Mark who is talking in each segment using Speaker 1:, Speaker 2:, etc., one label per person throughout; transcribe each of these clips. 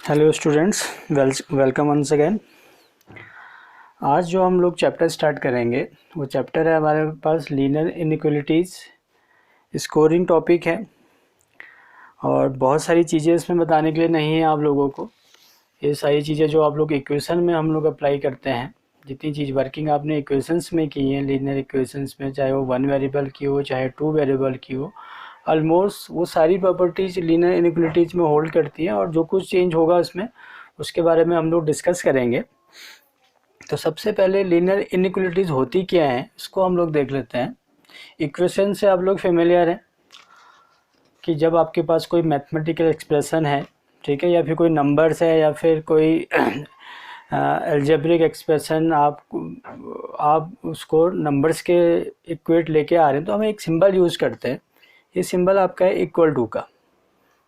Speaker 1: Hello students, welcome once again. आज जो हम लोग चैप्टर स्टार्ट करेंगे वो चैप्टर है हमारे पास लीनियर इनइक्वालिटीज़। स्कोरिंग टॉपिक है और बहुत सारी चीज़ें इसमें बताने के लिए नहीं है आप लोगों को। ये सारी चीज़ें जो आप लोग इक्वेशन में हम लोग अप्लाई करते हैं, जितनी चीज़ वर्किंग आपने इक्वेशंस में की है, लीनियर इक्वेशंस में, चाहे वो 1 वेरिएबल की हो चाहे 2 वेरिएबल की हो, ऑलमोस्ट वो सारी प्रॉपर्टीज़ लीनियर इनइक्वालिटीज़ में होल्ड करती हैं। और जो कुछ चेंज होगा उसमें, उसके बारे में हम लोग डिस्कस करेंगे। तो सबसे पहले लीनियर इनइक्वालिटीज़ होती क्या हैं, इसको हम लोग देख लेते हैं। इक्वेशन से आप लोग फेमिलियर हैं कि जब आपके पास कोई मैथमेटिकल एक्सप्रेशन है, ठीक है, या फिर कोई नंबर्स है या फिर कोई अलजेब्रिक एक्सप्रेशन, आप उसको नंबर्स के इक्वेट लेके आ रहे हैं, तो हम एक सिंबल यूज़ करते हैं। ये सिंबल आपका है इक्वल टू का।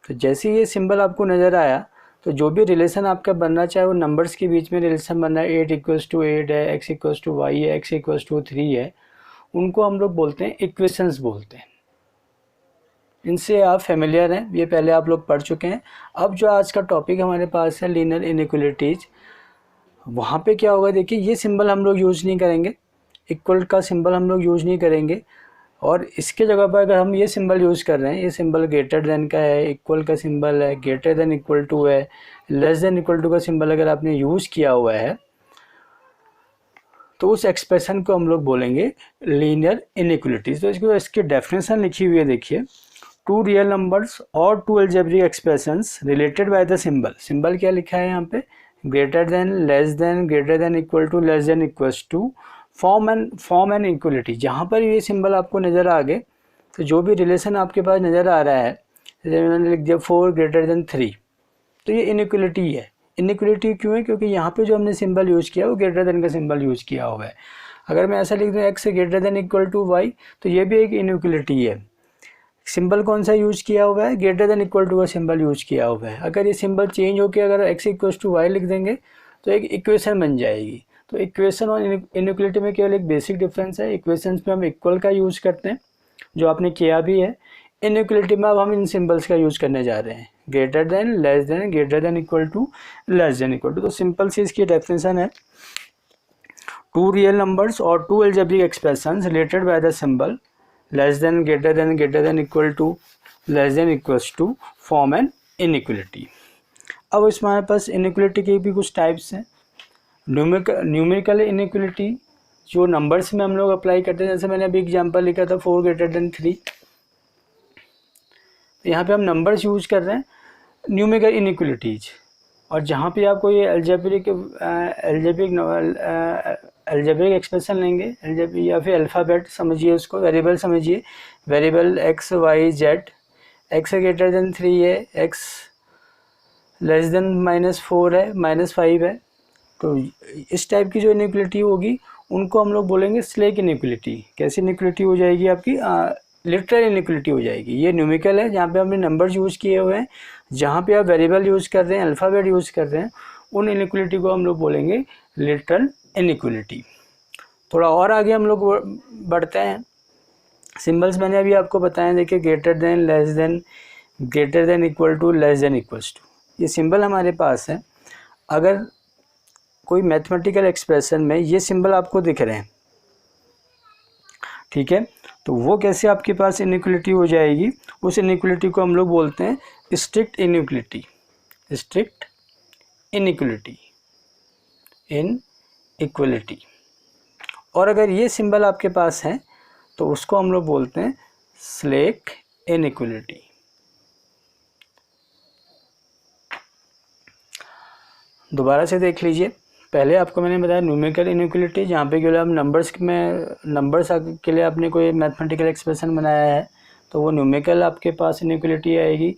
Speaker 1: तो जैसे ये सिंबल आपको नज़र आया, तो जो भी रिलेशन आपका बनना चाहे वो नंबर्स के बीच में रिलेशन बनना है, 8 इक्वल्स टू 8 है, x इक्वल्स टू वाई है, x इक्वल्स टू 3 है, उनको हम लोग बोलते हैं इक्वेशंस बोलते हैं। इनसे आप फेमिलियर हैं, ये पहले आप लोग पढ़ चुके हैं। अब जो आज का टॉपिक हमारे पास है लीनियर इनइक्वालिटीज़, वहाँ पे क्या होगा, देखिए ये सिंबल हम लोग यूज़ नहीं करेंगे, इक्वल का सिंबल हम लोग यूज़ नहीं करेंगे। और इसके जगह पर अगर हम ये सिंबल यूज़ कर रहे हैं, ये सिंबल ग्रेटर देन का है, इक्वल का सिंबल है, ग्रेटर देन इक्वल टू है, लेस देन इक्वल टू का सिंबल अगर आपने यूज़ किया हुआ है, तो उस एक्सप्रेशन को हम लोग बोलेंगे लीनियर इनइक्वालिटीज़। तो इसकी डेफिनेशन लिखी हुई है, देखिए, टू रियल नंबर्स और two algebraic expressions related by the symbol. Symbol क्या लिखा है यहाँ पे, greater than, less than, greater than equal to, less than equals to, form an equality. जहाँ पर ये सिंबल आपको नज़र आ गए, तो जो भी रिलेशन आपके पास नज़र आ रहा है, जैसे मैंने लिख दिया 4 ग्रेटर देन 3, तो ये इनइक्वलिटी है। इनइक्वलिटी क्यों है, क्योंकि यहाँ पे जो हमने सिंबल यूज़ किया वो ग्रेटर देन का सिंबल यूज़ किया हुआ है। अगर मैं ऐसा लिख दूँ x greater than equal to Y, तो ये भी एक इनइक्वलिटी है। सिंबल कौन सा यूज़ किया हुआ है, ग्रेटर देन इक्वल टू का सिंबल यूज़ किया हुआ है। अगर ये सिंबल चेंज होकर अगर x इक्वल टू वाई लिख देंगे, तो एक इक्वेशन बन जाएगी। तो इक्वेशन और इनइक्वालिटी में केवल एक बेसिक डिफरेंस है। इक्वेशंस में हम इक्वल का यूज़ करते हैं, जो आपने किया भी है। इनइक्वालिटी में अब हम इन सिंबल्स का यूज़ करने जा रहे हैं, greater than, less than, greater than equal to, less than equal to. तो सिंपल सी इसकी डेफिनेशन है, टू रियल नंबर्स और two algebraic expressions related by the symbol less than, greater than equal to, less than equals to, form an inequality. अब इसमें हमारे पास inequality के भी कुछ टाइप्स हैं। न्यूमेरिकल इनइक्वालिटी जो नंबर्स में हम लोग अप्लाई करते हैं, जैसे मैंने अभी एग्जांपल लिखा था 4 ग्रेटर देन 3, तो यहाँ पे हम नंबर्स यूज कर रहे हैं, न्यूमेरिकल इनइक्वालिटीज। और जहाँ पे आप कोई अलजेब्रिक एक्सप्रेशन लेंगे, या फिर अल्फ़ाबेट समझिए, उसको वेरिएबल समझिए, variable x y z, x greater then 3 है, x लेस देन -4 है, -5 है। तो इस टाइप की जो इनइक्वालिटी होगी उनको हम लोग बोलेंगे स्लेक इनइक्वालिटी। कैसी इनइक्वालिटी हो जाएगी आपकी, लिटरल इनइक्वालिटी हो जाएगी। ये न्यूमेरिकल है, जहाँ पे हमने नंबर्स यूज़ किए हुए हैं। जहाँ पे आप वेरिएबल यूज़ कर रहे हैं, अल्फ़ाबेट यूज़ कर रहे हैं, उन इनइक्वालिटी को हम लोग बोलेंगे लिटरल इनइक्वालिटी। थोड़ा और आगे हम लोग बढ़ते हैं। सिंबल्स मैंने अभी आपको बताया, देखिए, greater than, less than, greater than equal to, less than equals to, ये सिंबल हमारे पास है। अगर कोई मैथमेटिकल एक्सप्रेशन में ये सिंबल आपको दिख रहे हैं, ठीक है, तो वो कैसे आपके पास इनइक्वालिटी हो जाएगी, उस इनइक्वालिटी को हम लोग बोलते हैं strict inequality. Strict inequality, inequality. और अगर ये सिंबल आपके पास है, तो उसको हम लोग बोलते हैं स्लेक इनइक्वालिटी। दोबारा से देख लीजिए। पहले आपको मैंने बताया न्यूमेरिकल इनइक्वालिटी, जहाँ पे केवल हम नंबर्स के लिए आपने कोई मैथमेटिकल एक्सप्रेशन बनाया है, तो वो न्यूमेरिकल आपके पास इनइक्वालिटी आएगी।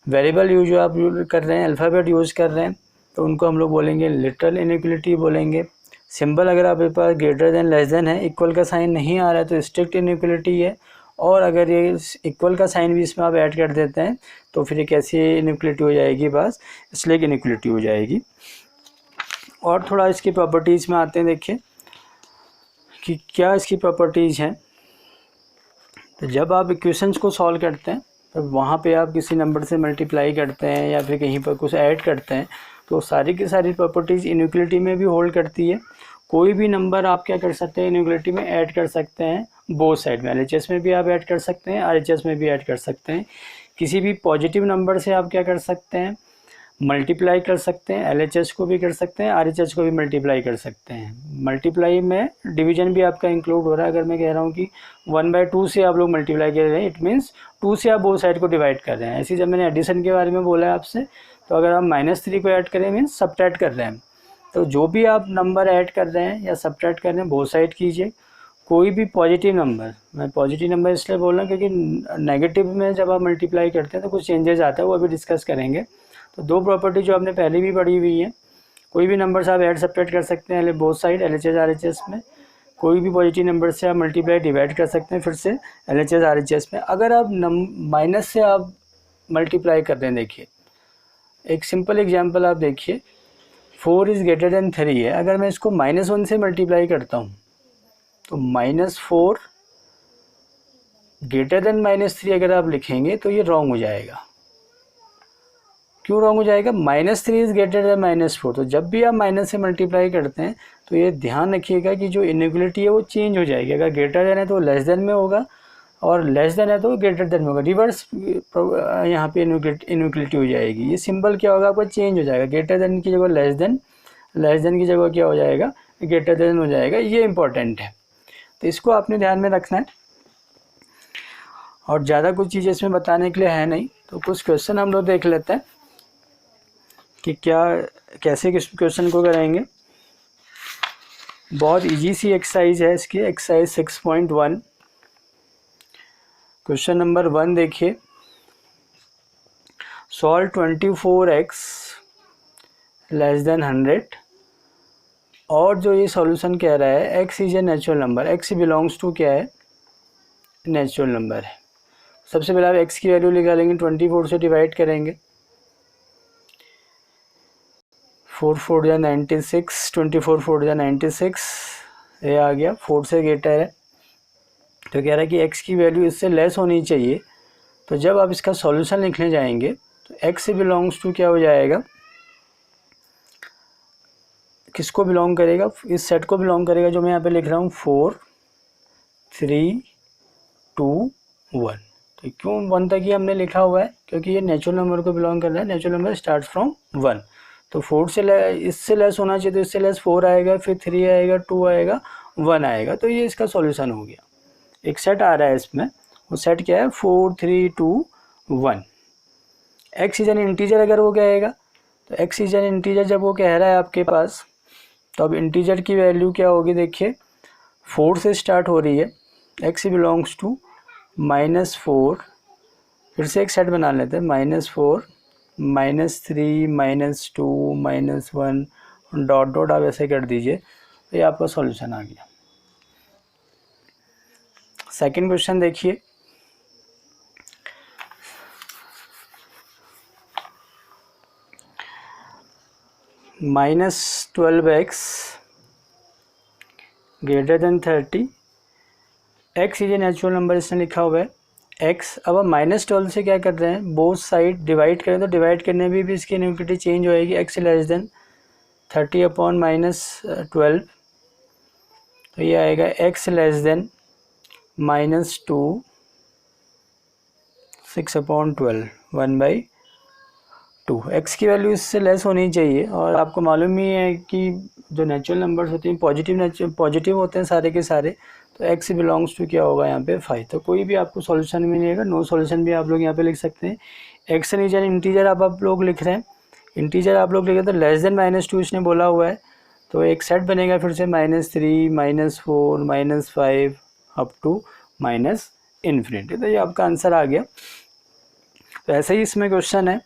Speaker 1: वेरिएबल यूज जो आप यूज कर रहे हैं, अल्फ़ाबेट यूज़ कर रहे हैं, तो उनको हम लोग बोलेंगे लिटरल इनइक्वालिटी बोलेंगे। सिंबल अगर आपके पास ग्रेटर देन, लेस देन है, इक्वल का साइन नहीं आ रहा है, तो स्ट्रिक्ट इनइक्वालिटी है। और अगर ये इक्वल का साइन भी इसमें आप ऐड कर देते हैं, तो फिर एक ऐसी इनइक्वालिटी हो जाएगी, बस स्लेक इनइक्वालिटी हो जाएगी। और थोड़ा इसकी प्रॉपर्टीज़ में आते हैं, देखिए कि क्या इसकी प्रॉपर्टीज़ हैं। तो जब आप इक्वेशंस को सॉल्व करते हैं, तो वहाँ पे आप किसी नंबर से मल्टीप्लाई करते हैं या फिर कहीं पर कुछ ऐड करते हैं तो सारी की सारी प्रॉपर्टीज़ इनइक्वलिटी में भी होल्ड करती है। कोई भी नंबर आप क्या कर सकते हैं, इनइक्वलिटी में ऐड कर सकते हैं बोथ साइड में। एलएचएस में भी आप ऐड कर सकते हैं, आरएचएस में भी ऐड कर सकते हैं। किसी भी पॉजिटिव नंबर से आप क्या कर सकते हैं, मल्टीप्लाई कर सकते हैं। एलएचएस को भी कर सकते हैं, आरएचएस को भी मल्टीप्लाई कर सकते हैं। मल्टीप्लाई में डिवीजन भी आपका इंक्लूड हो रहा है। अगर मैं कह रहा हूँ कि 1/2 से आप लोग मल्टीप्लाई कर रहे हैं, इट मीन्स 2 से आप बोथ साइड को डिवाइड कर रहे हैं। ऐसे जब मैंने एडिशन के बारे में बोला है आपसे, तो अगर आप -3 को ऐड करें मीन्स सब्ट्रैक्ट कर रहे हैं। तो जो भी आप नंबर ऐड कर रहे हैं या सब्ट्रैक्ट कर रहे हैं, बोथ साइड कीजिए। कोई भी पॉजिटिव नंबर, मैं पॉजिटिव नंबर इसलिए बोल रहा हूँ क्योंकि नेगेटिव में जब आप मल्टीप्लाई करते हैं तो कुछ चेंजेस आता है, वो अभी डिस्कस करेंगे। तो दो प्रॉपर्टी जो आपने पहले भी पढ़ी हुई है, कोई भी नंबर से आप ऐड सब्ट्रैक्ट कर सकते हैं बोथ साइड एलएचएस आरएचएस में। कोई भी पॉजिटिव नंबर से आप मल्टीप्लाई डिवाइड कर सकते हैं फिर से एलएचएस आरएचएस में। अगर आप माइनस से आप मल्टीप्लाई कर रहे हैं, देखिए एक सिंपल एग्जांपल आप देखिए, 4 इज़ ग्रेटर देन 3 है। अगर मैं इसको -1 से मल्टीप्लाई करता हूँ तो -4 ग्रेटर देन -3 अगर आप लिखेंगे तो ये रॉन्ग हो जाएगा। क्यों रॉन्ग हो जाएगा? -3 इज़ ग्रेटर देन -4। तो जब भी आप माइनस से मल्टीप्लाई करते हैं तो ये ध्यान रखिएगा कि जो इनइक्वलिटी है वो चेंज हो जाएगी। अगर ग्रेटर देन है तो लेस देन में होगा, और लेस देन है तो ग्रेटर देन में होगा। रिवर्स यहाँ पे इनइक्वलिटी हो जाएगी। ये सिंबल क्या होगा, आपका चेंज हो जाएगा। ग्रेटर देन की जगह लेस देन की जगह क्या हो जाएगा, ग्रेटर देन हो जाएगा। ये इंपॉर्टेंट है, तो इसको आपने ध्यान में रखना है। और ज़्यादा कुछ चीज़ इसमें बताने के लिए है नहीं, तो कुछ क्वेश्चन हम लोग देख लेते हैं कि कैसे किस क्वेश्चन को करेंगे। बहुत इजी सी एक्सरसाइज है इसकी, एक्सरसाइज 6.1। क्वेश्चन नंबर 1 देखिए, सॉल्व 24x लेस देन 100। और जो ये सॉल्यूशन कह रहा है x is a natural number, x belongs to क्या है, नेचुरल नंबर है। सबसे पहले आप x की वैल्यू निकालेंगे, 24 से डिवाइड करेंगे, 4 4 या 96, 24 4 या 96, ये आ गया। 4 से ग्रेटर है, तो कह रहा है कि x की वैल्यू इससे लेस होनी चाहिए। तो जब आप इसका सॉल्यूशन लिखने जाएंगे तो x से बिलोंग्स टू क्या हो जाएगा, किसको बिलोंग करेगा, इस सेट को बिलोंग करेगा जो मैं यहाँ पे लिख रहा हूँ, 4 3 2 1। तो क्यों 1 तक ही हमने लिखा हुआ है, क्योंकि ये नेचुरल नंबर को बिलोंग कर रहा है। नेचुरल नंबर स्टार्ट फ्रॉम 1, तो 4 से इससे लेस होना चाहिए, तो इससे लेस 4 आएगा, फिर 3 आएगा, 2 आएगा, 1 आएगा। तो ये इसका सॉल्यूशन हो गया। एक सेट आ रहा है इसमें, वो सेट क्या है, 4 3 2 1। एक्स इज एन इंटीजर अगर वो कहेगा, तो एक्स इज एन इंटीजर जब वो कह रहा है आपके पास, तो अब इंटीजर की वैल्यू क्या होगी, देखिए 4 से स्टार्ट हो रही है, एक्स बिलोंग्स टू -4। फिर से एक सेट बना लेते हैं, -4 -3 -2 -1 डॉट डॉट आप ऐसे कर दीजिए, तो ये आपका सॉल्यूशन आ गया। सेकंड क्वेश्चन देखिए, -12x greater than 30, x is a natural number इसने लिखा हुआ है, x। अब हम -12 से क्या कर रहे हैं, बोथ साइड डिवाइड करें, तो डिवाइड करने में भी इसकी इनइक्वलिटी चेंज होएगी। x लेस देन 30 अपॉन -12, तो ये आएगा x less than -2 6 upon 12 1/2। x की वैल्यू इससे लेस होनी चाहिए, और आपको मालूम ही है कि जो नेचुरल नंबर्स होते हैं पॉजिटिव होते हैं सारे के सारे, तो x बिलोंग्स टू क्या होगा यहाँ पे 5। तो कोई भी आपको सॉल्यूशन में नहीं आएगा, नो सॉल्यूशन भी आप लोग यहाँ पे लिख सकते हैं। x इज एन इंटीजर आप लोग लिख रहे हैं, इंटीजर आप लोग लिख रहे हैं, तो लेस देन -2 इसने बोला हुआ है, तो एक सेट बनेगा फिर से -3 -4 -5 अप टू -इन्फिनिटी। तो ये आपका आंसर आ गया। तो ऐसे ही इसमें क्वेश्चन है,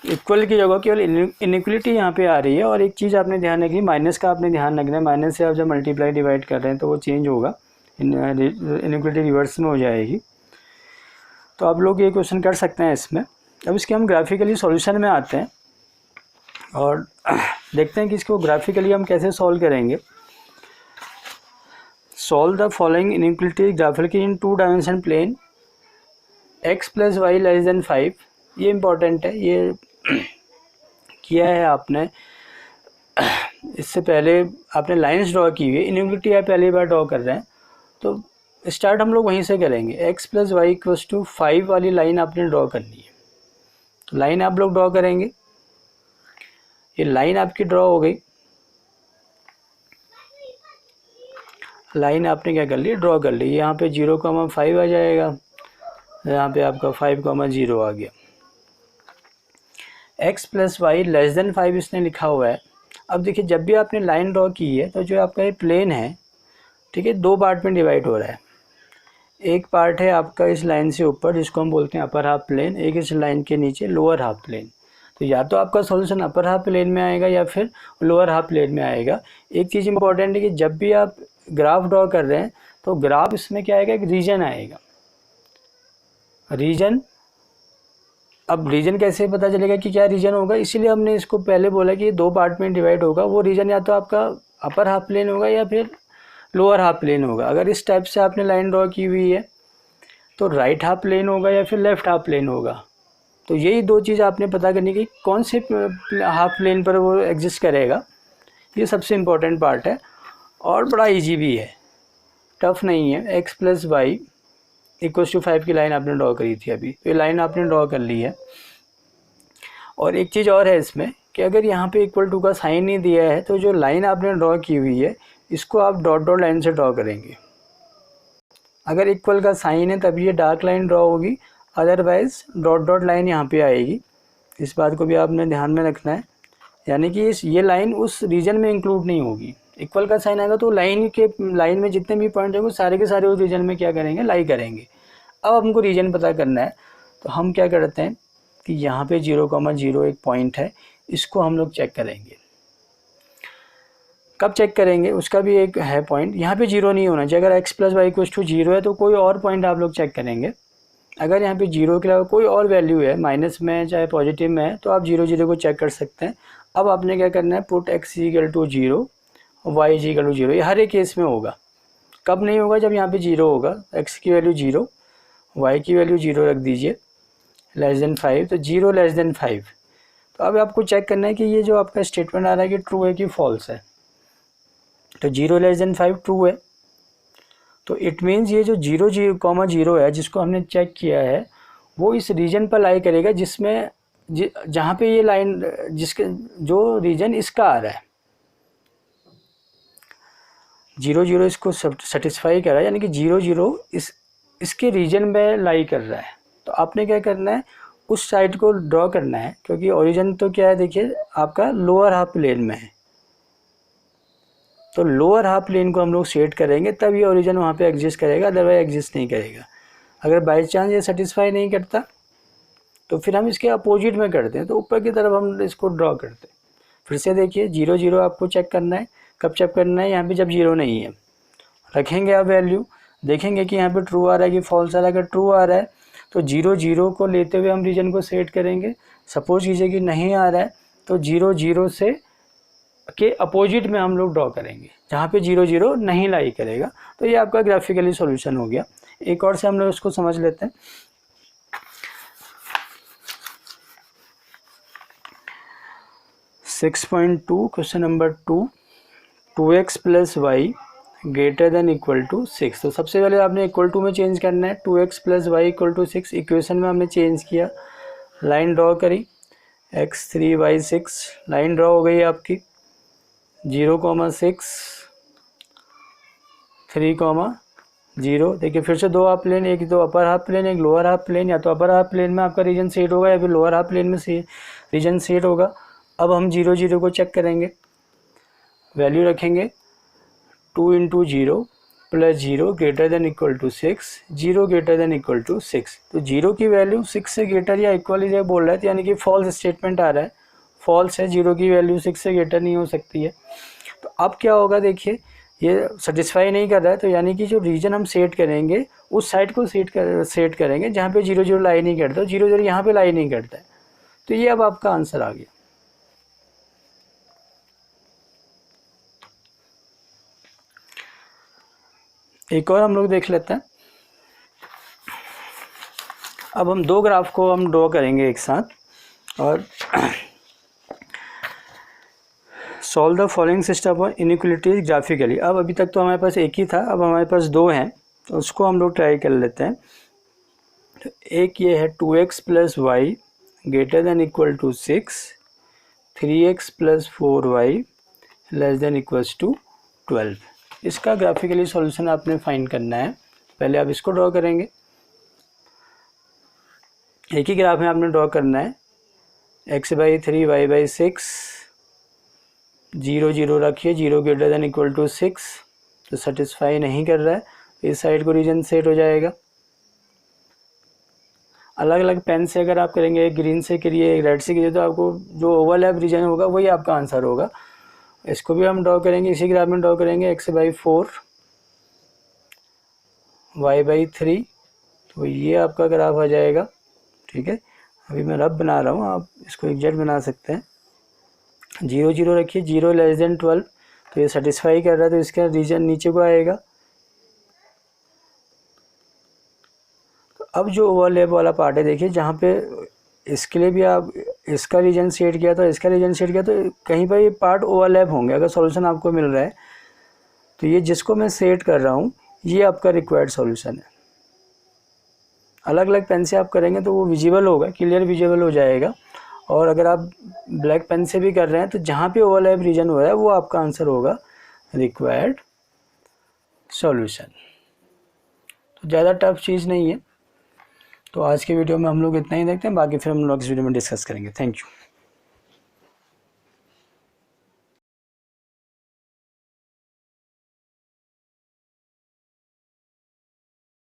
Speaker 1: इक्वल की जगह केवल इनइक्वलिटी यहाँ पे आ रही है। और एक चीज़ आपने ध्यान रखी, माइनस का आपने ध्यान रखना है। माइनस से आप जब मल्टीप्लाई डिवाइड कर रहे हैं तो वो चेंज होगा, इनइक्वलिटी रिवर्स में हो जाएगी। तो आप लोग ये क्वेश्चन कर सकते हैं इसमें। अब इसके हम ग्राफिकली सॉल्यूशन में आते हैं और देखते हैं कि इसको ग्राफिकली हम कैसे सॉल्व करेंगे। Solve the following inequality graphically in 2 dimension plane x plus y less than 5, ये इम्पोर्टेंट है, ये किया है आपने, इससे पहले आपने लाइंस ड्रॉ की हुई है, इनइक्वालिटी आप पहली बार ड्रॉ कर रहे हैं, तो स्टार्ट हम लोग वहीं से करेंगे। x plus y equals to 5 वाली लाइन आपने ड्रॉ करनी है, तो लाइन आप लोग ड्रॉ करेंगे। ये लाइन आपकी ड्रॉ हो गई, लाइन आपने क्या कर ली, ड्रॉ कर ली। यहाँ पे 0,5 आ जाएगा, यहाँ पे आपका 5,0 आ गया। x plus y less than 5 इसने लिखा हुआ है। अब देखिए जब भी आपने लाइन ड्रॉ की है तो जो आपका ये प्लेन है, ठीक है, दो पार्ट में डिवाइड हो रहा है। एक पार्ट है आपका इस लाइन से ऊपर जिसको हम बोलते हैं अपर हाफ प्लेन, एक इस लाइन के नीचे लोअर हाफ प्लेन। तो या तो आपका सॉल्यूशन अपर हाफ प्लेन में आएगा या फिर लोअर हाफ प्लेन में आएगा। एक चीज़ इंपॉर्टेंट है कि जब भी आप ग्राफ ड्रॉ कर रहे हैं तो ग्राफ इसमें क्या आएगा, एक रीजन आएगा, रीजन। अब रीजन कैसे पता चलेगा कि क्या रीजन होगा, इसीलिए हमने इसको पहले बोला कि दो पार्ट में डिवाइड होगा। वो रीजन या तो आपका अपर हाफ प्लेन होगा या फिर लोअर हाफ प्लेन होगा। अगर इस टाइप से आपने लाइन ड्रॉ की हुई है तो राइट हाफ प्लेन होगा या फिर लेफ्ट हाफ प्लेन होगा। तो यही दो चीज़ आपने पता करनी कि कौन से हाफ प्लेन पर वो एग्जिस्ट करेगा, ये सबसे इम्पोर्टेंट पार्ट है और बड़ा इजी भी है, टफ नहीं है। x plus y equals to 5 की लाइन आपने ड्रॉ करी थी अभी, तो ये लाइन आपने ड्रॉ कर ली है। और एक चीज़ और है इसमें कि अगर यहाँ पे इक्वल टू का साइन नहीं दिया है तो जो लाइन आपने ड्रॉ की हुई है इसको आप डॉट डॉट लाइन से ड्रॉ करेंगे। अगर इक्वल का साइन है तभी ये डार्क लाइन ड्रॉ होगी, अदरवाइज डॉट डॉट लाइन यहाँ पे आएगी। इस बात को भी आपने ध्यान में रखना है, यानी कि ये लाइन उस रीजन में इंक्लूड नहीं होगी। इक्वल का साइन आएगा तो लाइन में जितने भी पॉइंट होंगे सारे के सारे उस रीजन में क्या करेंगे, लाई करेंगे। अब हमको रीजन पता करना है तो हम क्या करते हैं कि यहाँ पे 0,0 एक पॉइंट है, इसको हम लोग चेक करेंगे। कब चेक करेंगे उसका भी एक है पॉइंट, यहाँ पे 0 नहीं होना चाहिए। अगर x plus y equals to 0 है तो कोई और पॉइंट आप लोग चेक करेंगे। अगर यहाँ पे 0 के अलावा कोई और वैल्यू है, माइनस में है चाहे पॉजिटिव में है, तो आप 0 को चेक कर सकते हैं। अब आपने क्या करना है, put x equal to 0 y equal to 0, ये हर एक केस में होगा। कब नहीं होगा, जब यहाँ पे 0 होगा, x की वैल्यू 0, y की वैल्यू 0 रख दीजिए, लेस देन 5, तो 0 लेस देन 5। तो अब आपको चेक करना है कि ये जो आपका स्टेटमेंट आ रहा है कि ट्रू है कि फॉल्स है। तो 0 लेस देन 5 ट्रू है, तो इट मीन्स ये जो 0,0 है जिसको हमने चेक किया है वो इस रीजन पर लाई करेगा जिसमें जहाँ पे ये लाइन, जिसके जो रीजन इसका आ रहा है, 0,0 इसको सेटिस्फाई कर रहा है, यानी कि 0,0 इसके रीजन में लाई कर रहा है। तो आपने क्या करना है, उस साइड को ड्रॉ करना है, क्योंकि ओरिजिन तो क्या है, देखिए आपका लोअर हाफ प्लेन में है, तो लोअर हाफ प्लेन को हम लोग सेट करेंगे तब ये ओरिजिन वहाँ पे एग्जिस्ट करेगा, अदरवाइज एग्जिस्ट नहीं करेगा। अगर बाई चांस ये सेटिस्फाई नहीं करता तो फिर हम इसके अपोजिट में करते हैं, तो ऊपर की तरफ हम इसको ड्रॉ करते हैं। फिर से देखिए 0,0 आपको चेक करना है। कब चेक करना है, यहाँ पे जब 0 नहीं है, रखेंगे आप वैल्यू, देखेंगे कि यहाँ पे ट्रू आ रहा है कि फॉल्स आ रहा है। अगर ट्रू आ रहा है तो 0,0 को लेते हुए हम रीजन को सेट करेंगे। सपोज कीजिए कि नहीं आ रहा है तो 0,0 से के अपोजिट में हम लोग ड्रॉ करेंगे, जहाँ पे 0,0 नहीं लाई करेगा। तो ये आपका ग्राफिकली सॉल्यूशन हो गया। एक और से हम लोग इसको समझ लेते हैं। Six 6.2 question number 2, 2x plus y greater than equal to 6। तो सबसे पहले आपने इक्वल टू में चेंज करना है, 2x plus y equal to 6 equation में हमने चेंज किया, लाइन ड्रॉ करी, x 3 y 6 लाइन ड्रॉ हो गई आपकी, 0,6 3,0। देखिए फिर से दो हाफ प्लेन, एक तो अपर हाफ प्लेन एक लोअर हाफ प्लेन, या तो अपर हाफ प्लेन में आपका रीजन सेट होगा या फिर लोअर हाफ प्लेन में रीजन सेट होगा। अब हम 0,0 को चेक करेंगे, वैल्यू रखेंगे 2 into 0 plus 0 greater than equal to 6, 0 greater than equal to 6। तो 0 की वैल्यू 6 से ग्रेटर या इक्वल ही बोल रहा है, तो यानी कि फॉल्स स्टेटमेंट आ रहा है, फॉल्स है, 0 की वैल्यू 6 से ग्रेटर नहीं हो सकती है। तो अब क्या होगा, देखिए ये सेटिस्फाई नहीं कर रहा है, तो यानी कि जो रीजन हम सेट करेंगे उस साइड को सेट करेंगे जहाँ पे 0,0 लाई नहीं करता, 0,0 यहाँ पे लाई नहीं करता है। तो ये अब आपका आंसर आ गया। एक और हम लोग देख लेते हैं। अब हम दो ग्राफ को हम ड्रॉ करेंगे एक साथ और solve the following system of inequalities graphically. अब अभी तक तो हमारे पास एक ही था, अब हमारे पास दो हैं तो उसको हम लोग ट्राई कर लेते हैं। तो एक ये है 2x + y greater than equal to 6, 3x + 4y less than equals to 12। इसका ग्राफिकली सॉल्यूशन आपने फाइंड करना है। पहले आप इसको ड्रॉ करेंगे, एक ही ग्राफ में आपने ड्रॉ करना है। x/3 y/6 0 0 रखिए, 0 ग्रेटर देन इक्वल टू 6 तो सेटिस्फाई नहीं कर रहा है, इस साइड को रीजन सेट हो जाएगा। अलग अलग पेन से अगर आप करेंगे, एक ग्रीन से करिए एक रेड से करिए, तो आपको जो ओवरलैप रीजन होगा वही आपका आंसर होगा। इसको भी हम ड्रॉ करेंगे, इसी ग्राफ में ड्रॉ करेंगे x/4 y/3, तो ये आपका ग्राफ आ जाएगा। ठीक है, अभी मैं रफ बना रहा हूँ, आप इसको एग्जैक्ट बना सकते हैं। 0 0 रखिए, 0 लेस देन 12 तो ये सेटिस्फाई कर रहा है, तो इसका रीजन नीचे को आएगा। तो अब जो ओवरलैप वाला पार्ट है, देखिए जहाँ पे इसके लिए भी आप इसका रीजन सेट किया था, इसका रीजन सेट किया, तो कहीं पर ये पार्ट ओवरलैप होंगे। अगर सॉल्यूशन आपको मिल रहा है तो ये जिसको मैं सेट कर रहा हूँ ये आपका रिक्वायर्ड सॉल्यूशन है। अलग अलग पेन से आप करेंगे तो वो विजिबल होगा, क्लियर विजिबल हो जाएगा। और अगर आप ब्लैक पेन से भी कर रहे हैं तो जहाँ पे ओवरलैप रीजन हो रहा है वो आपका आंसर होगा रिक्वायर्ड सॉल्यूशन। तो ज़्यादा टफ चीज़ नहीं है। तो आज के वीडियो में हम लोग इतना ही देखते हैं, बाकी फिर हम लोग इस वीडियो में डिस्कस करेंगे। Thank you.